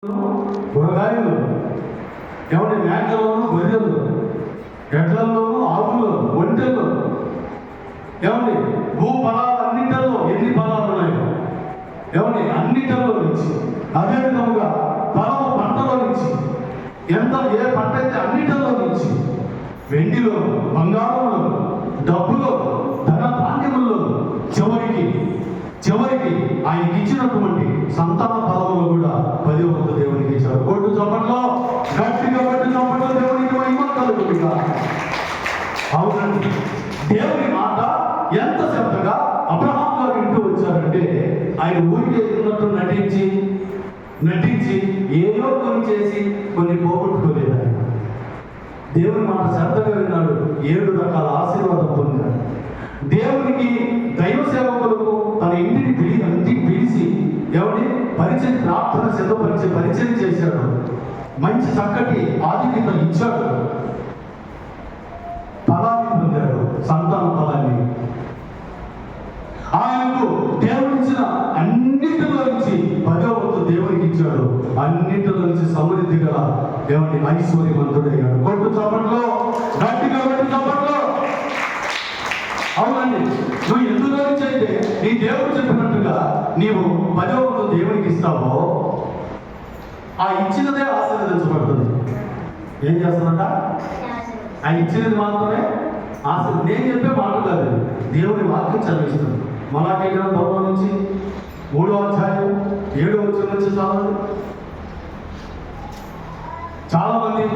కూరగాయలు ఎవరి మేకల్లోనూ గొర్రెలు గడ్డల్లోనూ ఆవులు ఒంటెలు ఏమండి భూ ఫలాలన్నింటిలో ఎన్ని ఫలాలు ఉన్నాయో ఏమండి అన్నింటిలో నుంచి అదేవిధంగా ఫలము పంటలో నుంచి ఎంత ఏ పంట అయితే అన్నింటిలో నుంచి వెండిలో బంగారంలో డబ్బులో ధన ధాన్యముల్లో చివరికి ఆయనకి ఇచ్చినటువంటి సంతాన ఫలములు కూడా 10వ వంతు దేవునికి ఇచ్చారు. కొట్టు చప్పట్లో గట్టిగా కొట్టు చప్పట్లో దేవునికి మహిమ కలుగుతుందా? అవునండి, దేవుని మాట ఎంత శ్రద్ధగా అబ్రహాం గారు వింటూ వచ్చారంటే ఆయన ఊరికే ఉన్నట్టు నటించి ఏదో కొన్ని చేసి కొన్ని పోగొట్టుకోలేదు. ఆయన దేవుని మాట శ్రద్ధగా విన్నాడు, 7 రకాల ఆశీర్వాదం పొందాడు. దేవునికి దైవ సేవకులకు తన ఇంటికి పిలిచి ఎవరి పరిచయం ప్రార్థన సిద్ధపరిచి పరిచయం చేశాడు. మంచి చక్కటి ఆధిక్యత ఇచ్చాడు. ఫలాన్ని పొందాడు, సంతాన ఫలాన్ని. ఆయనకు దేవుడిచ్చిన అన్నిటిలో నుంచి 10వ వంతు దేవునికి ఇచ్చాడు. అన్నిటిలో నుంచి సమృద్ధి గల దేవుని ఐశ్వర్యవంతుడయ్యాడు. కొట్టు చప్పట్లో గట్టిగా కొట్టు చప్పట్లో. అవునండి, నువ్వు ఎందులో నుంచి అయితే నీ దేవుడు చెప్పినట్టుగా నీవు 10వ వంతు దేవునికి ఇస్తావో ఆ ఇచ్చినదే ఆశీర్వదించబడుతుంది. ఏం చేస్తానంట? ఆ ఇచ్చినది మాత్రమే నేను చెప్పే మాట కాదు, దేవుని వాక్యం చదివిస్తుంది. మలాకీ గ్రంథంలో నుంచి 3వ అధ్యాయం 7వ వచనం నుంచి చదవండి. చాలా మంది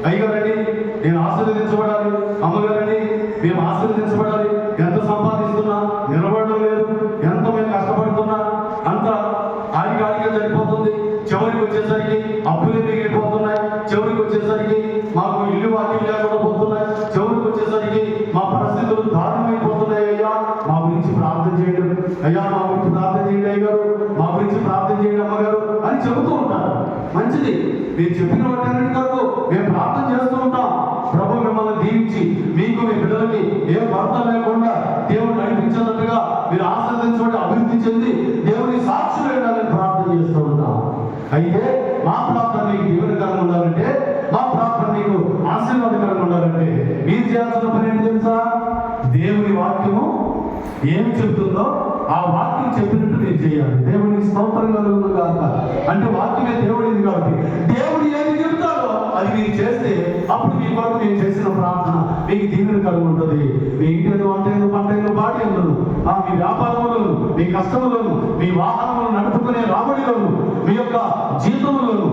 అయ్యగారండి నేను ఆశీర్వదించబడాలి, అమ్మగారండి మేము ఆశీర్వదించబడాలి, ఎంత సంపాదిస్తున్నా నిలబడడం లేదు, ఎంత మేము కష్టపడుతున్నా అంత ఆడిగా సరిపోతుంది, చివరికి వచ్చేసరికి అప్పులే మిగిలిపోతున్నాయి, చివరికి వచ్చేసరికి మాకు ఇల్లు వాకిలు లేకుండా పోతున్నాయి, చివరికి వచ్చేసరికి మా పరిస్థితులు దారుణమైపోతున్నాయి. అయ్యా మా గురించి ప్రార్థన చేయడం, అయ్యా మా గురించి ప్రార్థన చేయండి అయ్యగారు, మా గురించి ప్రార్థన చేయండి అమ్మగారు అని చెబుతూ ఉంటారు. మంచిది, మీరు చెప్పిన వాటి కాదు, మేము ప్రార్థన చేస్తూ ఉంటాం. ప్రభు మిమ్మల్ని దీవించి మీకు మీ బిడ్డలకి ఏ భర్త లేకుండా దేవుడు నడిపించినట్టుగా మీరు ఆశీర్వదించబడి అభివృద్ధి చెంది దేవుని సాక్షులు ఉండాలని ప్రార్థన చేస్తూ ఉంటాం. అయితే మా ప్రార్థన మీకు దీవెనకరంగా ఉండాలంటే, మా ప్రార్థన మీకు ఆశీర్వాదకరంగా ఉండాలంటే మీరు చేయాల్సిన పని ఏంటి తెలుసా? దేవుని వాక్యము ఏమి చెబుతుందో ఆ వాక్యం చెప్పినట్టు మీరు చేయాలి. దేవునికి స్తోత్రం కలుగును కాక. అంటే వాక్యమే దేవుడిది కాబట్టి దేవుడు ఏమి చెబుతాడో అది మీరు చేస్తే అప్పుడు మీ కొరకు మీరు చేసిన ప్రార్థన మీకు దీవెన కలిగి ఉంటుంది. మీ ఇంటి వంటలు పంటలు బాడీలను మీ వ్యాపారములను మీ కష్టములను మీ వాహనములను నడుపుకునే రాబడిలను మీ యొక్క జీతములను